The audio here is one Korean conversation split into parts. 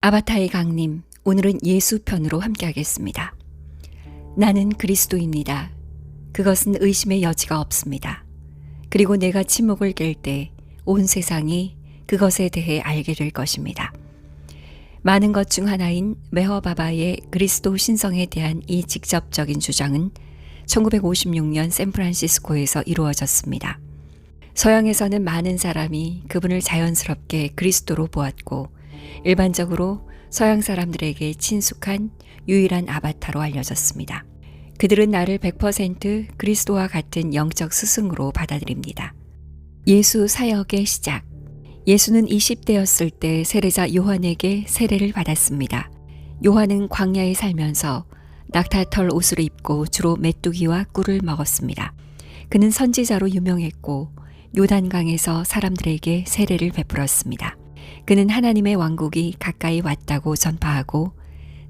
아바타의 강림, 오늘은 예수 편으로 함께하겠습니다. 나는 그리스도입니다. 그것은 의심의 여지가 없습니다. 그리고 내가 침묵을 깰 때 온 세상이 그것에 대해 알게 될 것입니다. 많은 것 중 하나인 메허바바의 그리스도 신성에 대한 이 직접적인 주장은 1956년 샌프란시스코에서 이루어졌습니다. 서양에서는 많은 사람이 그분을 자연스럽게 그리스도로 보았고 일반적으로 서양 사람들에게 친숙한 유일한 아바타로 알려졌습니다. 그들은 나를 100% 그리스도와 같은 영적 스승으로 받아들입니다. 예수 사역의 시작. 예수는 20대였을 때 세례자 요한에게 세례를 받았습니다. 요한은 광야에 살면서 낙타털 옷을 입고 주로 메뚜기와 꿀을 먹었습니다. 그는 선지자로 유명했고 요단강에서 사람들에게 세례를 베풀었습니다. 그는 하나님의 왕국이 가까이 왔다고 전파하고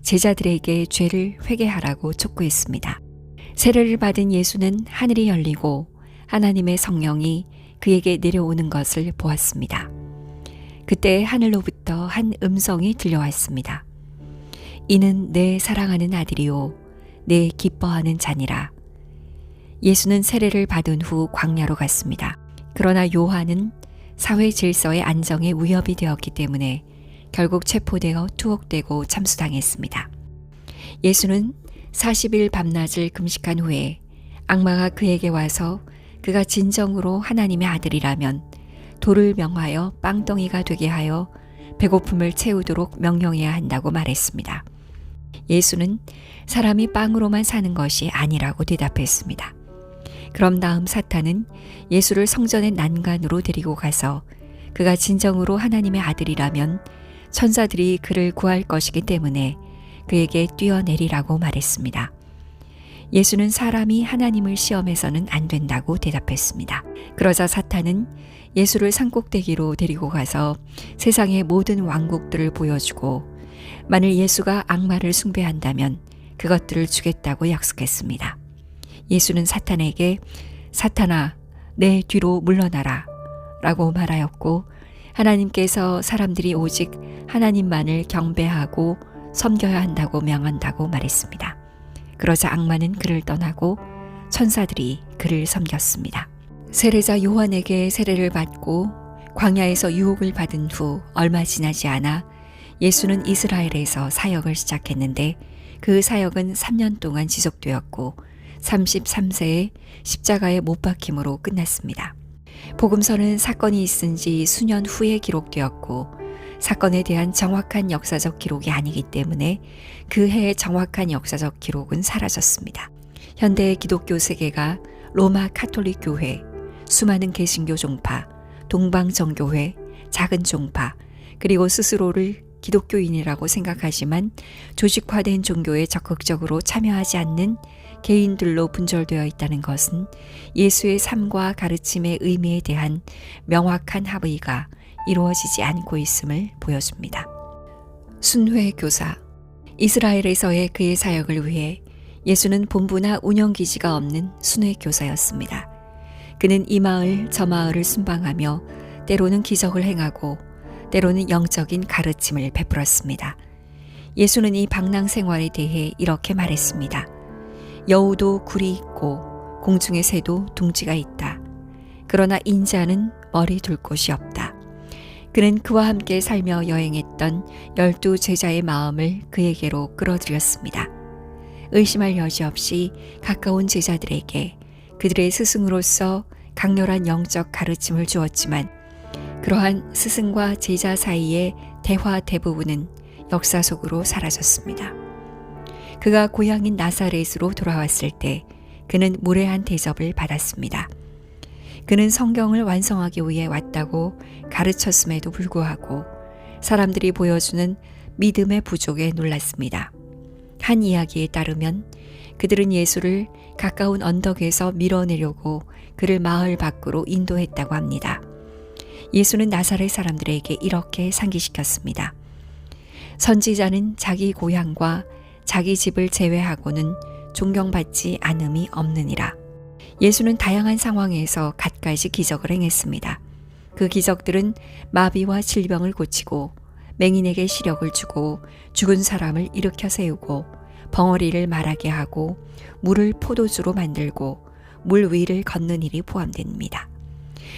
제자들에게 죄를 회개하라고 촉구했습니다. 세례를 받은 예수는 하늘이 열리고 하나님의 성령이 그에게 내려오는 것을 보았습니다. 그때 하늘로부터 한 음성이 들려왔습니다. 이는 내 사랑하는 아들이요 내 기뻐하는 자니라. 예수는 세례를 받은 후 광야로 갔습니다. 그러나 요한은 사회 질서의 안정에 위협이 되었기 때문에 결국 체포되어 투옥되고 참수당했습니다. 예수는 40일 밤낮을 금식한 후에 악마가 그에게 와서 그가 진정으로 하나님의 아들이라면 돌을 명하여 빵덩이가 되게 하여 배고픔을 채우도록 명령해야 한다고 말했습니다. 예수는 사람이 빵으로만 사는 것이 아니라고 대답했습니다. 그럼 다음 사탄은 예수를 성전의 난간으로 데리고 가서 그가 진정으로 하나님의 아들이라면 천사들이 그를 구할 것이기 때문에 그에게 뛰어내리라고 말했습니다. 예수는 사람이 하나님을 시험해서는 안 된다고 대답했습니다. 그러자 사탄은 예수를 산꼭대기로 데리고 가서 세상의 모든 왕국들을 보여주고 만일 예수가 악마를 숭배한다면 그것들을 주겠다고 약속했습니다. 예수는 사탄에게 사탄아 내 뒤로 물러나라 라고 말하였고 하나님께서 사람들이 오직 하나님만을 경배하고 섬겨야 한다고 명한다고 말했습니다. 그러자 악마는 그를 떠나고 천사들이 그를 섬겼습니다. 세례자 요한에게 세례를 받고 광야에서 유혹을 받은 후 얼마 지나지 않아 예수는 이스라엘에서 사역을 시작했는데 그 사역은 3년 동안 지속되었고 33세에 십자가에 못 박힘으로 끝났습니다. 복음서는 사건이 있은 지 수년 후에 기록되었고 사건에 대한 정확한 역사적 기록이 아니기 때문에 그 해의 정확한 역사적 기록은 사라졌습니다. 현대의 기독교 세계가 로마 카톨릭 교회, 수많은 개신교 종파, 동방정교회, 작은 종파, 그리고 스스로를 기독교인이라고 생각하지만 조직화된 종교에 적극적으로 참여하지 않는 개인들로 분절되어 있다는 것은 예수의 삶과 가르침의 의미에 대한 명확한 합의가 이루어지지 않고 있음을 보여줍니다. 순회 교사. 이스라엘에서의 그의 사역을 위해 예수는 본부나 운영기지가 없는 순회 교사였습니다. 그는 이 마을 저 마을을 순방하며 때로는 기적을 행하고 때로는 영적인 가르침을 베풀었습니다. 예수는 이 방랑 생활에 대해 이렇게 말했습니다. 여우도 굴이 있고 공중의 새도 둥지가 있다. 그러나 인자는 머리 둘 곳이 없다. 그는 그와 함께 살며 여행했던 12 제자의 마음을 그에게로 끌어들였습니다. 의심할 여지 없이 가까운 제자들에게 그들의 스승으로서 강렬한 영적 가르침을 주었지만 그러한 스승과 제자 사이의 대화 대부분은 역사 속으로 사라졌습니다. 그가 고향인 나사렛으로 돌아왔을 때 그는 무례한 대접을 받았습니다. 그는 성경을 완성하기 위해 왔다고 가르쳤음에도 불구하고 사람들이 보여주는 믿음의 부족에 놀랐습니다. 한 이야기에 따르면 그들은 예수를 가까운 언덕에서 밀어내려고 그를 마을 밖으로 인도했다고 합니다. 예수는 나사렛 사람들에게 이렇게 상기시켰습니다. 선지자는 자기 고향과 자기 집을 제외하고는 존경받지 않음이 없느니라. 예수는 다양한 상황에서 갖가지 기적을 행했습니다. 그 기적들은 마비와 질병을 고치고 맹인에게 시력을 주고 죽은 사람을 일으켜 세우고 벙어리를 말하게 하고 물을 포도주로 만들고 물 위를 걷는 일이 포함됩니다.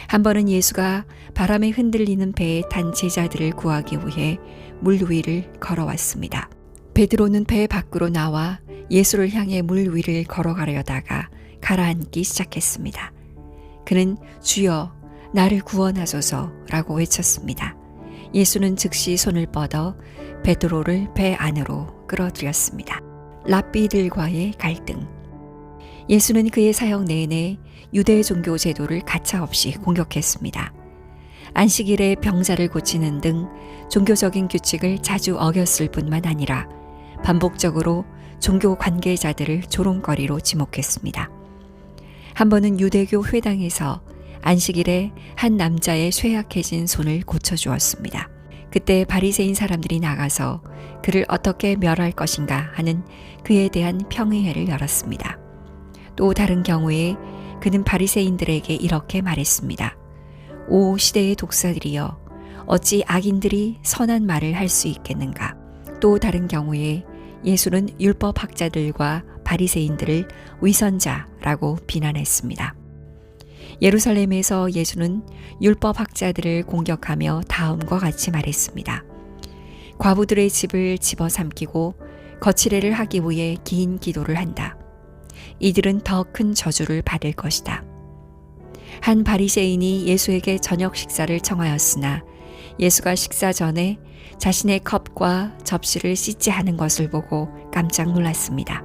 한 번은 예수가 바람에 흔들리는 배에 탄 제자들을 구하기 위해 물 위를 걸어왔습니다. 베드로는 배 밖으로 나와 예수를 향해 물 위를 걸어가려다가 가라앉기 시작했습니다. 그는 주여 나를 구원하소서라고 외쳤습니다. 예수는 즉시 손을 뻗어 베드로를 배 안으로 끌어들였습니다. 랍비들과의 갈등. 예수는 그의 사역 내내 유대 종교 제도를 가차없이 공격했습니다. 안식일에 병자를 고치는 등 종교적인 규칙을 자주 어겼을 뿐만 아니라 반복적으로 종교 관계자들을 조롱거리로 지목했습니다. 한 번은 유대교 회당에서 안식일에 한 남자의 쇠약해진 손을 고쳐주었습니다. 그때 바리새인 사람들이 나가서 그를 어떻게 멸할 것인가 하는 그에 대한 평의회를 열었습니다. 또 다른 경우에 그는 바리새인들에게 이렇게 말했습니다. 오 시대의 독사들이여, 어찌 악인들이 선한 말을 할 수 있겠는가. 또 다른 경우에 예수는 율법학자들과 바리새인들을 위선자라고 비난했습니다. 예루살렘에서 예수는 율법학자들을 공격하며 다음과 같이 말했습니다. 과부들의 집을 집어삼키고 거칠애를 하기 위해 긴 기도를 한다. 이들은 더 큰 저주를 받을 것이다. 한 바리새인이 예수에게 저녁 식사를 청하였으나 예수가 식사 전에 자신의 컵과 접시를 씻지 않은 것을 보고 깜짝 놀랐습니다.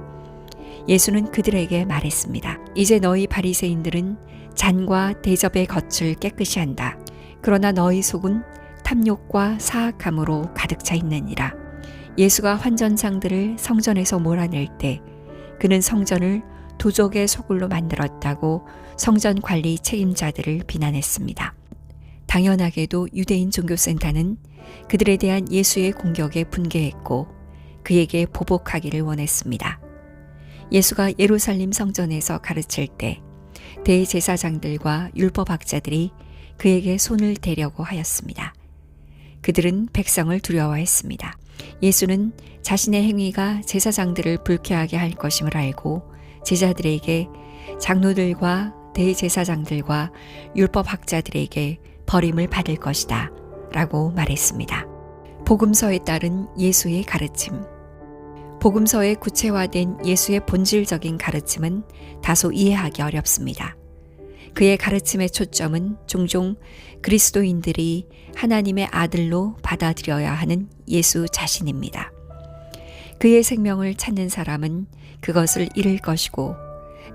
예수는 그들에게 말했습니다. 이제 너희 바리새인들은 잔과 대접의 겉을 깨끗이 한다. 그러나 너희 속은 탐욕과 사악함으로 가득 차 있느니라. 예수가 환전상들을 성전에서 몰아낼 때 그는 성전을 도적의 소굴로 만들었다고 성전 관리 책임자들을 비난했습니다. 당연하게도 유대인 종교센터는 그들에 대한 예수의 공격에 분개했고 그에게 보복하기를 원했습니다. 예수가 예루살렘 성전에서 가르칠 때 대제사장들과 율법학자들이 그에게 손을 대려고 하였습니다. 그들은 백성을 두려워했습니다. 예수는 자신의 행위가 제사장들을 불쾌하게 할 것임을 알고 제자들에게 장로들과 대제사장들과 율법학자들에게 버림을 받을 것이다 라고 말했습니다. 복음서에 따른 예수의 가르침. 복음서에 구체화된 예수의 본질적인 가르침은 다소 이해하기 어렵습니다. 그의 가르침의 초점은 종종 그리스도인들이 하나님의 아들로 받아들여야 하는 예수 자신입니다. 그의 생명을 찾는 사람은 그것을 잃을 것이고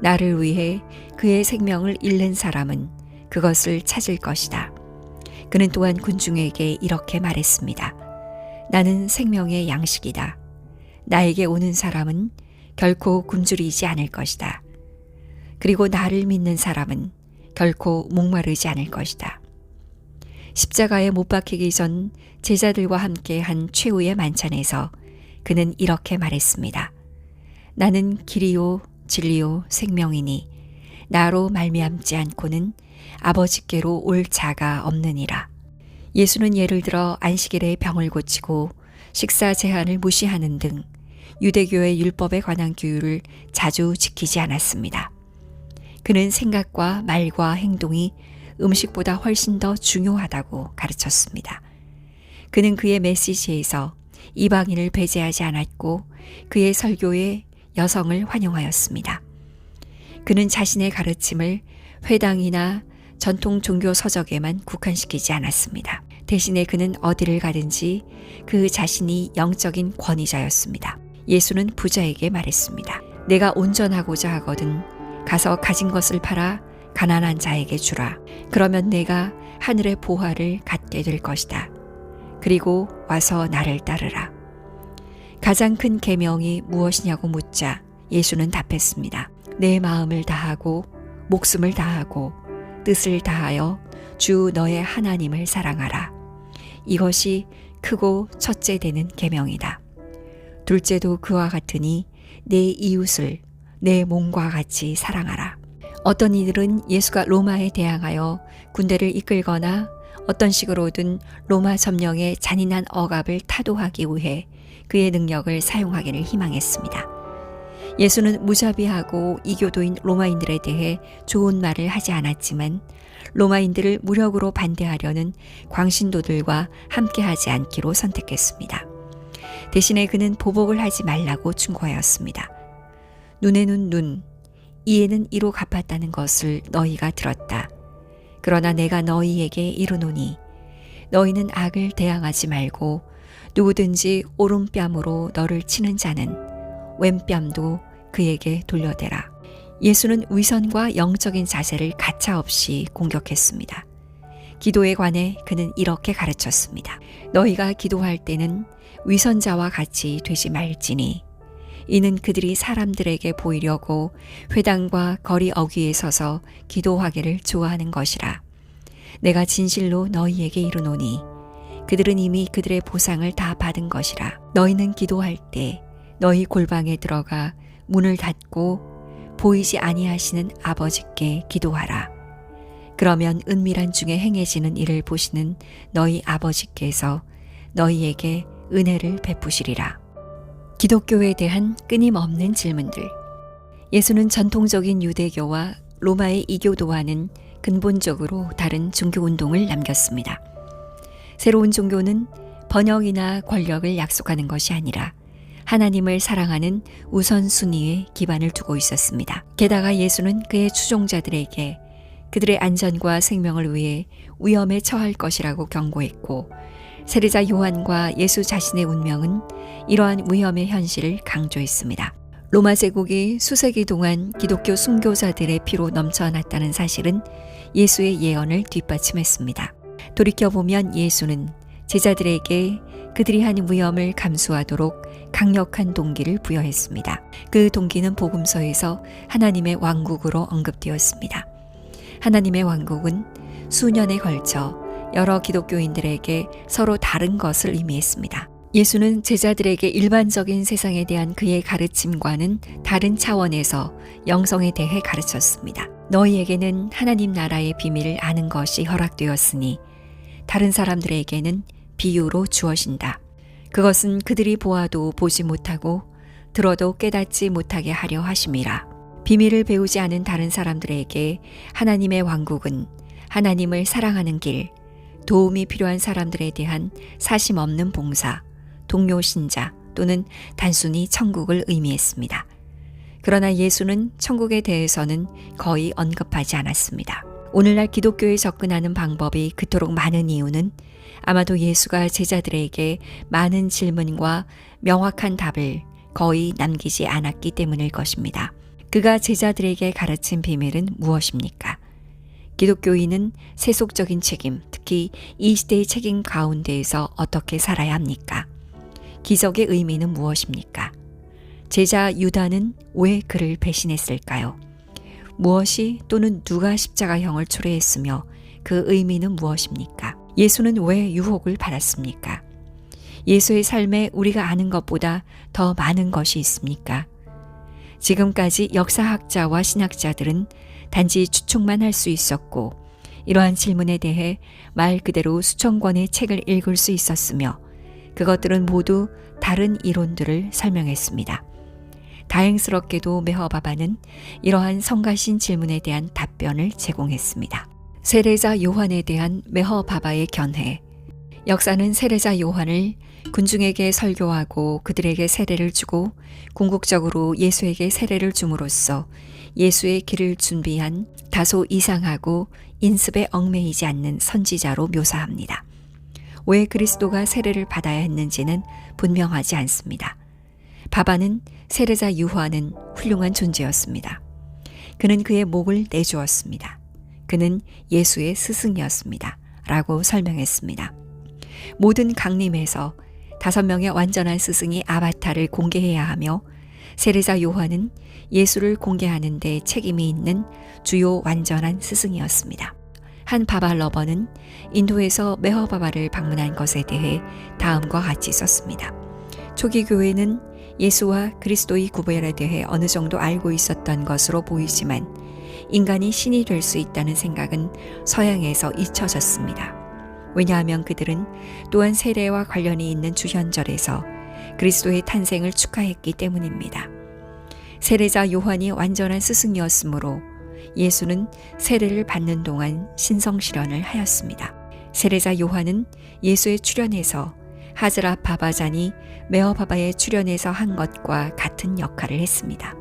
나를 위해 그의 생명을 잃는 사람은 그것을 찾을 것이다. 그는 또한 군중에게 이렇게 말했습니다. 나는 생명의 양식이다. 나에게 오는 사람은 결코 굶주리지 않을 것이다. 그리고 나를 믿는 사람은 결코 목마르지 않을 것이다. 십자가에 못 박히기 전 제자들과 함께 한 최후의 만찬에서 그는 이렇게 말했습니다. 나는 길이요 진리요 생명이니 나로 말미암지 않고는 아버지께로 올 자가 없느니라. 예수는 예를 들어 안식일에 병을 고치고 식사 제한을 무시하는 등 유대교의 율법에 관한 규율을 자주 지키지 않았습니다. 그는 생각과 말과 행동이 음식보다 훨씬 더 중요하다고 가르쳤습니다. 그는 그의 메시지에서 이방인을 배제하지 않았고 그의 설교에 여성을 환영하였습니다. 그는 자신의 가르침을 회당이나 전통 종교 서적에만 국한시키지 않았습니다. 대신에 그는 어디를 가든지 그 자신이 영적인 권위자였습니다. 예수는 부자에게 말했습니다. 내가 온전하고자 하거든 가서 가진 것을 팔아 가난한 자에게 주라. 그러면 내가 하늘의 보화를 갖게 될 것이다. 그리고 와서 나를 따르라. 가장 큰 계명이 무엇이냐고 묻자 예수는 답했습니다. 내 마음을 다하고 목숨을 다하고 뜻을 다하여 주 너의 하나님을 사랑하라. 이것이 크고 첫째 되는 계명이다. 둘째도 그와 같으니 내 이웃을 내 몸과 같이 사랑하라. 어떤 이들은 예수가 로마에 대항하여 군대를 이끌거나 어떤 식으로든 로마 점령의 잔인한 억압을 타도하기 위해 그의 능력을 사용하기를 희망했습니다. 예수는 무자비하고 이교도인 로마인들에 대해 좋은 말을 하지 않았지만 로마인들을 무력으로 반대하려는 광신도들과 함께하지 않기로 선택했습니다. 대신에 그는 보복을 하지 말라고 충고하였습니다. 눈에는 눈, 이에는 이로 갚았다는 것을 너희가 들었다. 그러나 내가 너희에게 이르노니 너희는 악을 대항하지 말고 누구든지 오른뺨으로 너를 치는 자는 왼뺨도 그에게 돌려대라. 예수는 위선과 영적인 자세를 가차없이 공격했습니다. 기도에 관해 그는 이렇게 가르쳤습니다. 너희가 기도할 때는 위선자와 같이 되지 말지니 이는 그들이 사람들에게 보이려고 회당과 거리 어귀에 서서 기도하기를 좋아하는 것이라. 내가 진실로 너희에게 이르노니 그들은 이미 그들의 보상을 다 받은 것이라. 너희는 기도할 때 너희 골방에 들어가 문을 닫고 보이지 아니하시는 아버지께 기도하라. 그러면 은밀한 중에 행해지는 일을 보시는 너희 아버지께서 너희에게 은혜를 베푸시리라. 기독교에 대한 끊임없는 질문들. 예수는 전통적인 유대교와 로마의 이교도와는 근본적으로 다른 종교운동을 남겼습니다. 새로운 종교는 번영이나 권력을 약속하는 것이 아니라 하나님을 사랑하는 우선순위에 기반을 두고 있었습니다. 게다가 예수는 그의 추종자들에게 그들의 안전과 생명을 위해 위험에 처할 것이라고 경고했고 세례자 요한과 예수 자신의 운명은 이러한 위험의 현실을 강조했습니다. 로마 제국이 수세기 동안 기독교 순교자들의 피로 넘쳐났다는 사실은 예수의 예언을 뒷받침했습니다. 돌이켜보면 예수는 제자들에게 그들이 한 위험을 감수하도록 강력한 동기를 부여했습니다. 그 동기는 복음서에서 하나님의 왕국으로 언급되었습니다. 하나님의 왕국은 수년에 걸쳐 여러 기독교인들에게 서로 다른 것을 의미했습니다. 예수는 제자들에게 일반적인 세상에 대한 그의 가르침과는 다른 차원에서 영성에 대해 가르쳤습니다. 너희에게는 하나님 나라의 비밀을 아는 것이 허락되었으니 다른 사람들에게는 비유로 주어진다. 그것은 그들이 보아도 보지 못하고 들어도 깨닫지 못하게 하려 하심이라. 비밀을 배우지 않은 다른 사람들에게 하나님의 왕국은 하나님을 사랑하는 길, 도움이 필요한 사람들에 대한 사심 없는 봉사, 동료 신자 또는 단순히 천국을 의미했습니다. 그러나 예수는 천국에 대해서는 거의 언급하지 않았습니다. 오늘날 기독교에 접근하는 방법이 그토록 많은 이유는 아마도 예수가 제자들에게 많은 질문과 명확한 답을 거의 남기지 않았기 때문일 것입니다. 그가 제자들에게 가르친 비밀은 무엇입니까? 기독교인은 세속적인 책임, 특히 이 시대의 책임 가운데에서 어떻게 살아야 합니까? 기적의 의미는 무엇입니까? 제자 유다는 왜 그를 배신했을까요? 무엇이 또는 누가 십자가형을 초래했으며 그 의미는 무엇입니까? 예수는 왜 유혹을 받았습니까? 예수의 삶에 우리가 아는 것보다 더 많은 것이 있습니까? 지금까지 역사학자와 신학자들은 단지 추측만 할 수 있었고 이러한 질문에 대해 말 그대로 수천 권의 책을 읽을 수 있었으며 그것들은 모두 다른 이론들을 설명했습니다. 다행스럽게도 메허바바는 이러한 성가신 질문에 대한 답변을 제공했습니다. 세례자 요한에 대한 메허바바의 견해. 역사는 세례자 요한을 군중에게 설교하고 그들에게 세례를 주고 궁극적으로 예수에게 세례를 줌으로써 예수의 길을 준비한 다소 이상하고 인습에 얽매이지 않는 선지자로 묘사합니다. 왜 그리스도가 세례를 받아야 했는지는 분명하지 않습니다. 바바는 세례자 요한은 훌륭한 존재였습니다. 그는 그의 목을 내주었습니다. 그는 예수의 스승이었습니다. 라고 설명했습니다. 모든 강림에서 5명의 완전한 스승이 아바타를 공개해야 하며 세례자 요한은 예수를 공개하는 데 책임이 있는 주요 완전한 스승이었습니다. 한 바바 러버는 인도에서 메허바바를 방문한 것에 대해 다음과 같이 썼습니다. 초기 교회는 예수와 그리스도의 구별에 대해 어느 정도 알고 있었던 것으로 보이지만 인간이 신이 될 수 있다는 생각은 서양에서 잊혀졌습니다. 왜냐하면 그들은 또한 세례와 관련이 있는 주현절에서 그리스도의 탄생을 축하했기 때문입니다. 세례자 요한이 완전한 스승이었으므로 예수는 세례를 받는 동안 신성실현을 하였습니다. 세례자 요한은 예수의 출현에서 하즈라 바바잔이 메어바바의 출현에서 한 것과 같은 역할을 했습니다.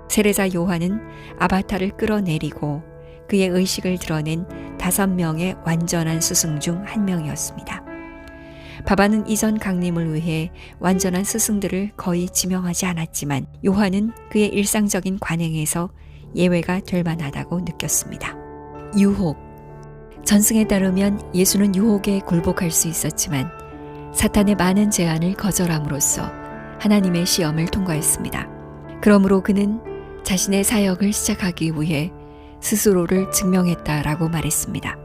세례자 요한은 아바타를 끌어내리고 그의 의식을 드러낸 5명의 완전한 스승 중 한 명이었습니다. 바바는 이전 강림을 위해 완전한 스승들을 거의 지명하지 않았지만 요한은 그의 일상적인 관행에서 예외가 될 만하다고 느꼈습니다. 유혹. 전승에 따르면 예수는 유혹에 굴복할 수 있었지만 사탄의 많은 제안을 거절함으로써 하나님의 시험을 통과했습니다. 그러므로 그는 자신의 사역을 시작하기 위해 스스로를 증명했다라고 말했습니다.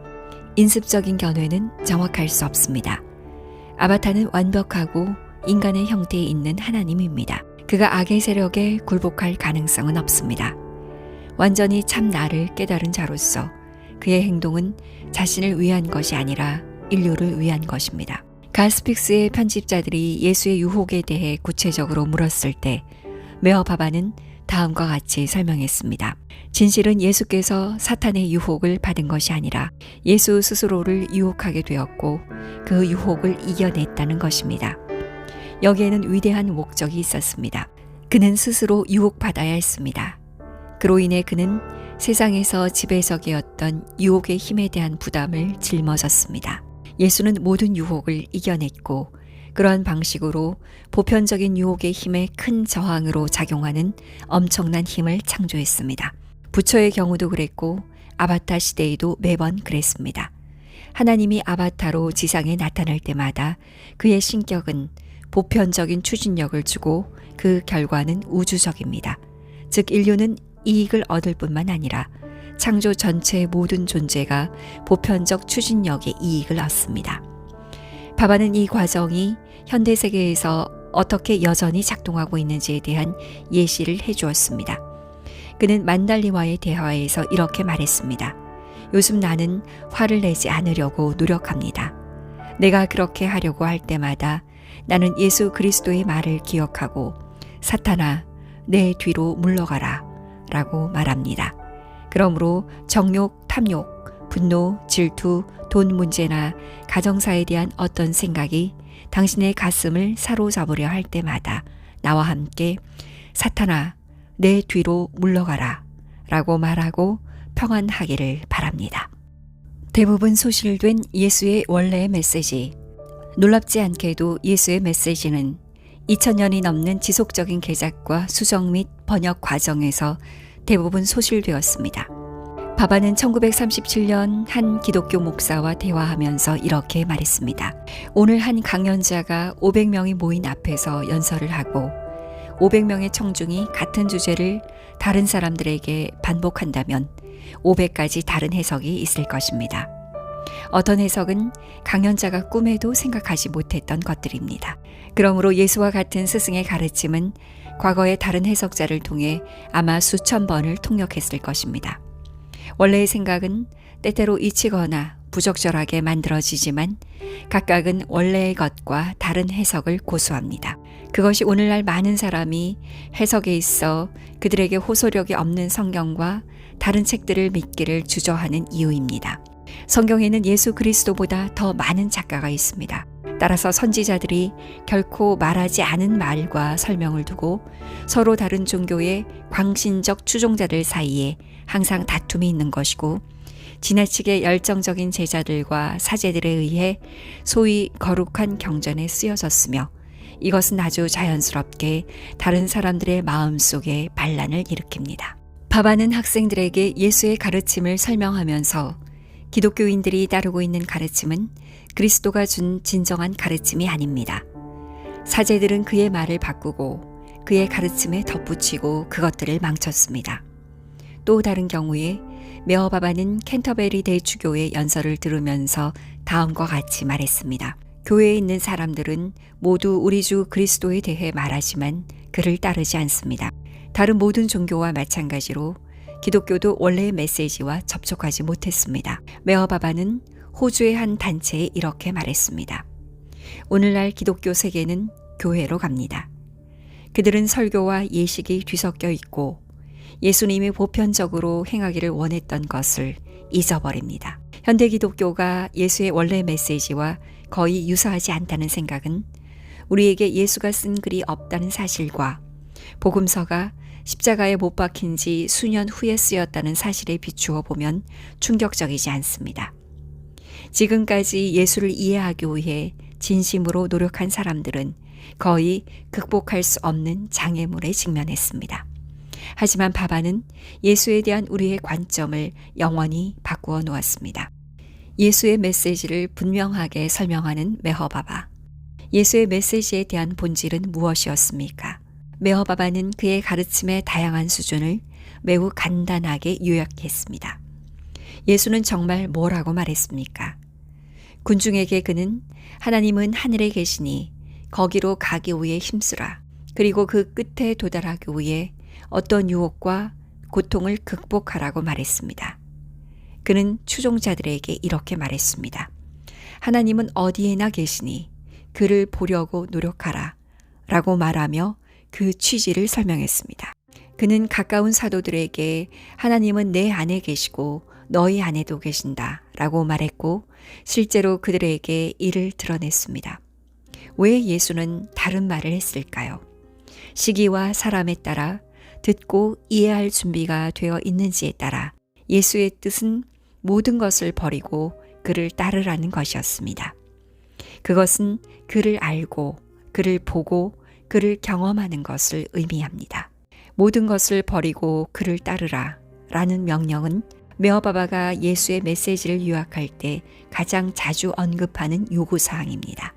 인습적인 견해는 정확할 수 없습니다. 아바타는 완벽하고 인간의 형태에 있는 하나님입니다. 그가 악의 세력에 굴복할 가능성은 없습니다. 완전히 참 나를 깨달은 자로서 그의 행동은 자신을 위한 것이 아니라 인류를 위한 것입니다. 가스픽스의 편집자들이 예수의 유혹에 대해 구체적으로 물었을 때 메어바바는 다음과 같이 설명했습니다. 진실은 예수께서 사탄의 유혹을 받은 것이 아니라 예수 스스로를 유혹하게 되었고 그 유혹을 이겨냈다는 것입니다. 여기에는 위대한 목적이 있었습니다. 그는 스스로 유혹받아야 했습니다. 그로 인해 그는 세상에서 지배적이었던 유혹의 힘에 대한 부담을 짊어졌습니다. 예수는 모든 유혹을 이겨냈고 그러한 방식으로 보편적인 유혹의 힘에 큰 저항으로 작용하는 엄청난 힘을 창조했습니다. 부처의 경우도 그랬고 아바타 시대에도 매번 그랬습니다. 하나님이 아바타로 지상에 나타날 때마다 그의 신격은 보편적인 추진력을 주고 그 결과는 우주적입니다. 즉 인류는 이익을 얻을 뿐만 아니라 창조 전체의 모든 존재가 보편적 추진력의 이익을 얻습니다. 바바는 이 과정이 현대 세계에서 어떻게 여전히 작동하고 있는지에 대한 예시를 해주었습니다. 그는 만달리와의 대화에서 이렇게 말했습니다. 요즘 나는 화를 내지 않으려고 노력합니다. 내가 그렇게 하려고 할 때마다 나는 예수 그리스도의 말을 기억하고 사탄아, 내 뒤로 물러가라 라고 말합니다. 그러므로 정욕, 탐욕, 분노, 질투, 돈 문제나 가정사에 대한 어떤 생각이 당신의 가슴을 사로잡으려 할 때마다 나와 함께 사탄아, 내 뒤로 물러가라 라고 말하고 평안하기를 바랍니다. 대부분 소실된 예수의 원래의 메시지. 놀랍지 않게도 예수의 메시지는 2000년이 넘는 지속적인 개작과 수정 및 번역 과정에서 대부분 소실되었습니다. 바바는 1937년 한 기독교 목사와 대화하면서 이렇게 말했습니다. 오늘 한 강연자가 500명이 모인 앞에서 연설을 하고 500명의 청중이 같은 주제를 다른 사람들에게 반복한다면 500가지 다른 해석이 있을 것입니다. 어떤 해석은 강연자가 꿈에도 생각하지 못했던 것들입니다. 그러므로 예수와 같은 스승의 가르침은 과거의 다른 해석자를 통해 아마 수천 번을 통역했을 것입니다. 원래의 생각은 때때로 잊히거나 부적절하게 만들어지지만 각각은 원래의 것과 다른 해석을 고수합니다. 그것이 오늘날 많은 사람이 해석에 있어 그들에게 호소력이 없는 성경과 다른 책들을 믿기를 주저하는 이유입니다. 성경에는 예수 그리스도보다 더 많은 작가가 있습니다. 따라서 선지자들이 결코 말하지 않은 말과 설명을 두고 서로 다른 종교의 광신적 추종자들 사이에 항상 다툼이 있는 것이고 지나치게 열정적인 제자들과 사제들에 의해 소위 거룩한 경전에 쓰여졌으며 이것은 아주 자연스럽게 다른 사람들의 마음속에 반란을 일으킵니다. 바바는 학생들에게 예수의 가르침을 설명하면서 기독교인들이 따르고 있는 가르침은 그리스도가 준 진정한 가르침이 아닙니다. 사제들은 그의 말을 바꾸고 그의 가르침에 덧붙이고 그것들을 망쳤습니다. 또 다른 경우에 메어바바는 캔터베리 대주교의 연설을 들으면서 다음과 같이 말했습니다. 교회에 있는 사람들은 모두 우리 주 그리스도에 대해 말하지만 그를 따르지 않습니다. 다른 모든 종교와 마찬가지로 기독교도 원래의 메시지와 접촉하지 못했습니다. 메어바바는 호주의 한 단체에 이렇게 말했습니다. 오늘날 기독교 세계는 교회로 갑니다. 그들은 설교와 예식이 뒤섞여 있고 예수님이 보편적으로 행하기를 원했던 것을 잊어버립니다. 현대 기독교가 예수의 원래 메시지와 거의 유사하지 않다는 생각은 우리에게 예수가 쓴 글이 없다는 사실과 복음서가 십자가에 못 박힌 지 수년 후에 쓰였다는 사실에 비추어 보면 충격적이지 않습니다. 지금까지 예수를 이해하기 위해 진심으로 노력한 사람들은 거의 극복할 수 없는 장애물에 직면했습니다. 하지만 바바는 예수에 대한 우리의 관점을 영원히 바꾸어 놓았습니다. 예수의 메시지를 분명하게 설명하는 메허바바. 예수의 메시지에 대한 본질은 무엇이었습니까? 메허바바는 그의 가르침의 다양한 수준을 매우 간단하게 요약했습니다. 예수는 정말 뭐라고 말했습니까? 군중에게 그는 하나님은 하늘에 계시니 거기로 가기 위해 힘쓰라. 그리고 그 끝에 도달하기 위해 어떤 유혹과 고통을 극복하라고 말했습니다. 그는 추종자들에게 이렇게 말했습니다. 하나님은 어디에나 계시니 그를 보려고 노력하라 라고 말하며 그 취지를 설명했습니다. 그는 가까운 사도들에게 하나님은 내 안에 계시고 너희 안에도 계신다 라고 말했고 실제로 그들에게 이를 드러냈습니다. 왜 예수는 다른 말을 했을까요? 시기와 사람에 따라 듣고 이해할 준비가 되어 있는지에 따라 예수의 뜻은 모든 것을 버리고 그를 따르라는 것이었습니다. 그것은 그를 알고 그를 보고 그를 경험하는 것을 의미합니다. 모든 것을 버리고 그를 따르라 라는 명령은 메허바바가 예수의 메시지를 요약할 때 가장 자주 언급하는 요구사항입니다.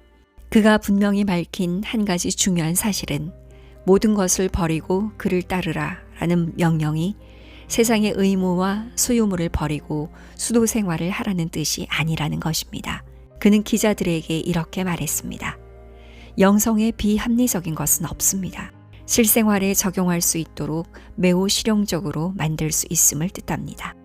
그가 분명히 밝힌 한 가지 중요한 사실은 모든 것을 버리고 그를 따르라 라는 명령이 세상의 의무와 소유물을 버리고 수도 생활을 하라는 뜻이 아니라는 것입니다. 그는 기자들에게 이렇게 말했습니다. 영성에 비합리적인 것은 없습니다. 실생활에 적용할 수 있도록 매우 실용적으로 만들 수 있음을 뜻합니다.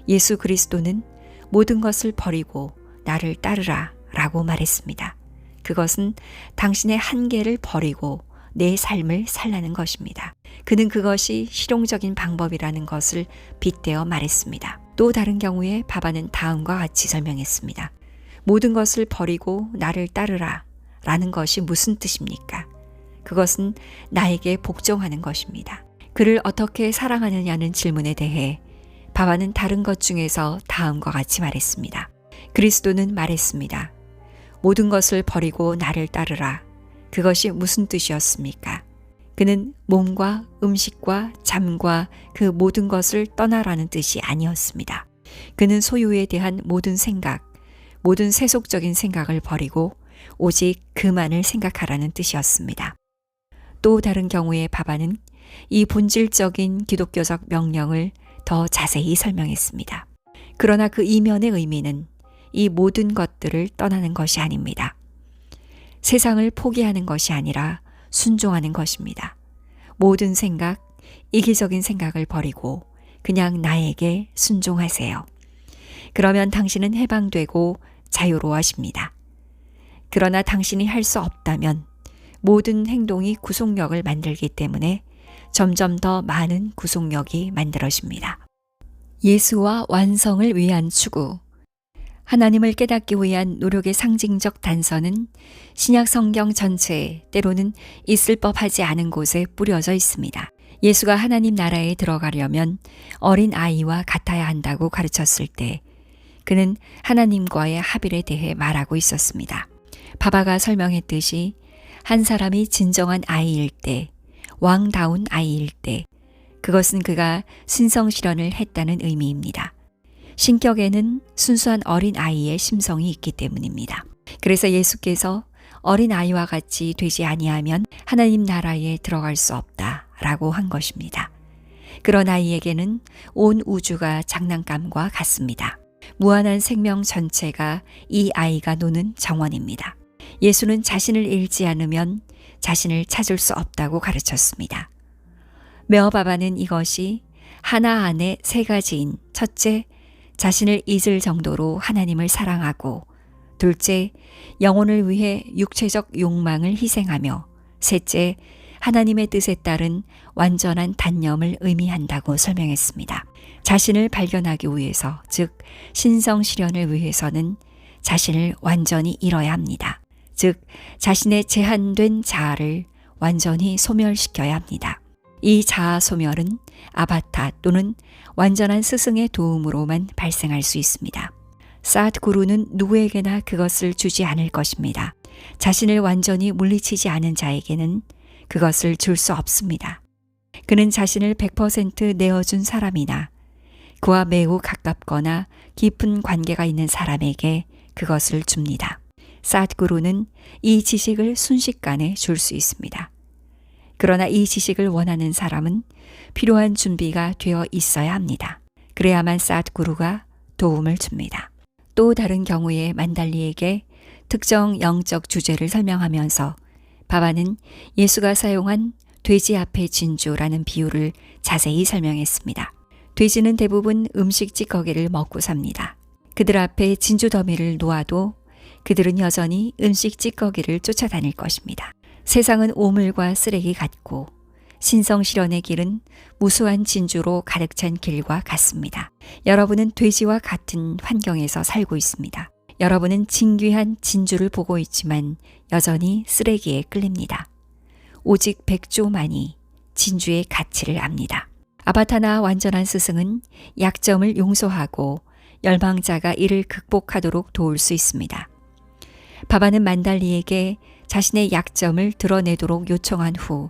예수 그리스도는 모든 것을 버리고 나를 따르라 라고 말했습니다. 그것은 당신의 한계를 버리고 내 삶을 살라는 것입니다. 그는 그것이 실용적인 방법이라는 것을 빗대어 말했습니다. 또 다른 경우에 바바는 다음과 같이 설명했습니다. 모든 것을 버리고 나를 따르라 라는 것이 무슨 뜻입니까? 그것은 나에게 복종하는 것입니다. 그를 어떻게 사랑하느냐는 질문에 대해 바바는 다른 것 중에서 다음과 같이 말했습니다. 그리스도는 말했습니다. 모든 것을 버리고 나를 따르라. 그것이 무슨 뜻이었습니까? 그는 몸과 음식과 잠과 그 모든 것을 떠나라는 뜻이 아니었습니다. 그는 소유에 대한 모든 생각, 모든 세속적인 생각을 버리고 오직 그만을 생각하라는 뜻이었습니다. 또 다른 경우에 바바는 이 본질적인 기독교적 명령을 더 자세히 설명했습니다. 그러나 그 이면의 의미는 이 모든 것들을 떠나는 것이 아닙니다. 세상을 포기하는 것이 아니라 순종하는 것입니다. 모든 생각, 이기적인 생각을 버리고 그냥 나에게 순종하세요. 그러면 당신은 해방되고 자유로워집니다. 그러나 당신이 할 수 없다면 모든 행동이 구속력을 만들기 때문에 점점 더 많은 구속력이 만들어집니다. 예수와 완성을 위한 추구. 하나님을 깨닫기 위한 노력의 상징적 단서는 신약 성경 전체에 때로는 있을 법하지 않은 곳에 뿌려져 있습니다. 예수가 하나님 나라에 들어가려면 어린 아이와 같아야 한다고 가르쳤을 때 그는 하나님과의 합일에 대해 말하고 있었습니다. 바바가 설명했듯이 한 사람이 진정한 아이일 때, 왕다운 아이일 때, 그것은 그가 신성실현을 했다는 의미입니다. 신격에는 순수한 어린 아이의 심성이 있기 때문입니다. 그래서 예수께서 어린 아이와 같이 되지 아니하면 하나님 나라에 들어갈 수 없다라고 한 것입니다. 그런 아이에게는 온 우주가 장난감과 같습니다. 무한한 생명 전체가 이 아이가 노는 정원입니다. 예수는 자신을 잃지 않으면 자신을 찾을 수 없다고 가르쳤습니다. 메어바바는 이것이 하나 안에 세 가지인 첫째, 자신을 잊을 정도로 하나님을 사랑하고, 둘째, 영혼을 위해 육체적 욕망을 희생하며, 셋째, 하나님의 뜻에 따른 완전한 단념을 의미한다고 설명했습니다. 자신을 발견하기 위해서, 즉 신성실현을 위해서는 자신을 완전히 잃어야 합니다. 즉 자신의 제한된 자아를 완전히 소멸시켜야 합니다. 이 자아 소멸은 아바타 또는 완전한 스승의 도움으로만 발생할 수 있습니다. 사드구루는 누구에게나 그것을 주지 않을 것입니다. 자신을 완전히 물리치지 않은 자에게는 그것을 줄 수 없습니다. 그는 자신을 100% 내어준 사람이나 그와 매우 가깝거나 깊은 관계가 있는 사람에게 그것을 줍니다. 사드구루는 이 지식을 순식간에 줄 수 있습니다. 그러나 이 지식을 원하는 사람은 필요한 준비가 되어 있어야 합니다. 그래야만 사드구루가 도움을 줍니다. 또 다른 경우에 만달리에게 특정 영적 주제를 설명하면서 바바는 예수가 사용한 돼지 앞에 진주라는 비유를 자세히 설명했습니다. 돼지는 대부분 음식 찌꺼기를 먹고 삽니다. 그들 앞에 진주 더미를 놓아도 그들은 여전히 음식 찌꺼기를 쫓아다닐 것입니다. 세상은 오물과 쓰레기 같고 신성실현의 길은 무수한 진주로 가득 찬 길과 같습니다. 여러분은 돼지와 같은 환경에서 살고 있습니다. 여러분은 진귀한 진주를 보고 있지만 여전히 쓰레기에 끌립니다. 오직 백조만이 진주의 가치를 압니다. 아바타나 완전한 스승은 약점을 용서하고 열망자가 이를 극복하도록 도울 수 있습니다. 바바는 만달리에게 자신의 약점을 드러내도록 요청한 후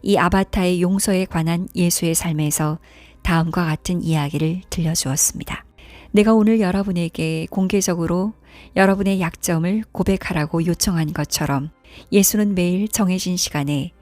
이 아바타의 용서에 관한 예수의 삶에서 다음과 같은 이야기를 들려주었습니다. 내가 오늘 여러분에게 공개적으로 여러분의 약점을 고백하라고 요청한 것처럼 예수는 매일 정해진 시간에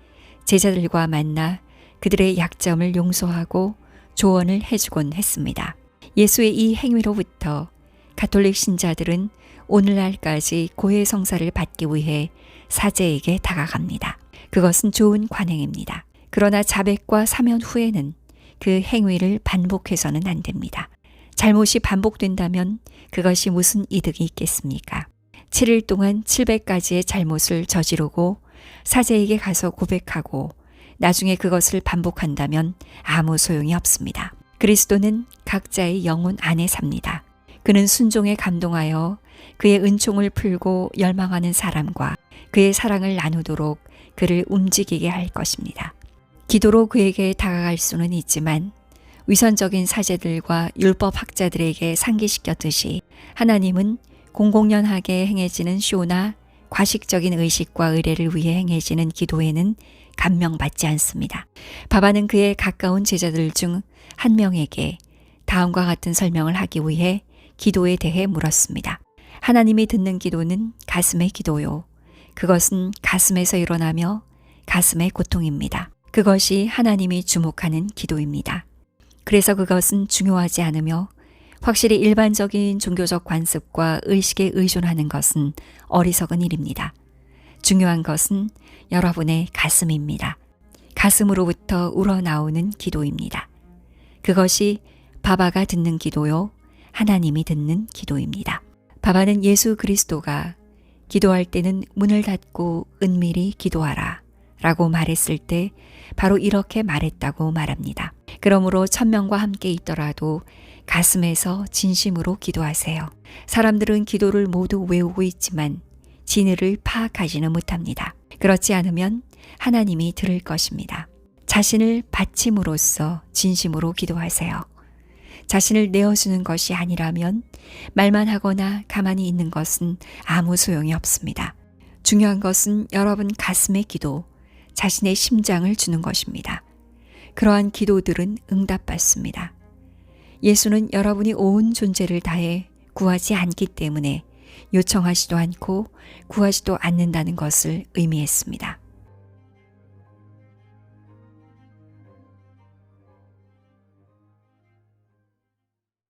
제자들과 만나 그들의 약점을 용서하고 조언을 해주곤 했습니다. 예수의 이 행위로부터 가톨릭 신자들은 오늘날까지 고해 성사를 받기 위해 사제에게 다가갑니다. 그것은 좋은 관행입니다. 그러나 자백과 사면 후에는 그 행위를 반복해서는 안 됩니다. 잘못이 반복된다면 그것이 무슨 이득이 있겠습니까? 7일 동안 700가지의 잘못을 저지르고 사제에게 가서 고백하고 나중에 그것을 반복한다면 아무 소용이 없습니다. 그리스도는 각자의 영혼 안에 삽니다. 그는 순종에 감동하여 그의 은총을 풀고 열망하는 사람과 그의 사랑을 나누도록 그를 움직이게 할 것입니다. 기도로 그에게 다가갈 수는 있지만 위선적인 사제들과 율법학자들에게 상기시켰듯이 하나님은 공공연하게 행해지는 쇼나 과식적인 의식과 의례를 위해 행해지는 기도에는 감명받지 않습니다. 바바는 그의 가까운 제자들 중 한 명에게 다음과 같은 설명을 하기 위해 기도에 대해 물었습니다. 하나님이 듣는 기도는 가슴의 기도요. 그것은 가슴에서 일어나며 가슴의 고통입니다. 그것이 하나님이 주목하는 기도입니다. 그래서 그것은 중요하지 않으며 확실히 일반적인 종교적 관습과 의식에 의존하는 것은 어리석은 일입니다. 중요한 것은 여러분의 가슴입니다. 가슴으로부터 우러나오는 기도입니다. 그것이 바바가 듣는 기도요, 하나님이 듣는 기도입니다. 바바는 예수 그리스도가 기도할 때는 문을 닫고 은밀히 기도하라 라고 말했을 때 바로 이렇게 말했다고 말합니다. 그러므로 천명과 함께 있더라도 가슴에서 진심으로 기도하세요. 사람들은 기도를 모두 외우고 있지만 진의를 파악하지는 못합니다. 그렇지 않으면 하나님이 들을 것입니다. 자신을 바침으로써 진심으로 기도하세요. 자신을 내어주는 것이 아니라면 말만 하거나 가만히 있는 것은 아무 소용이 없습니다. 중요한 것은 여러분 가슴의 기도, 자신의 심장을 주는 것입니다. 그러한 기도들은 응답받습니다. 예수는 여러분이 온 존재를 다해 구하지 않기 때문에 요청하지도 않고 구하지도 않는다는 것을 의미했습니다.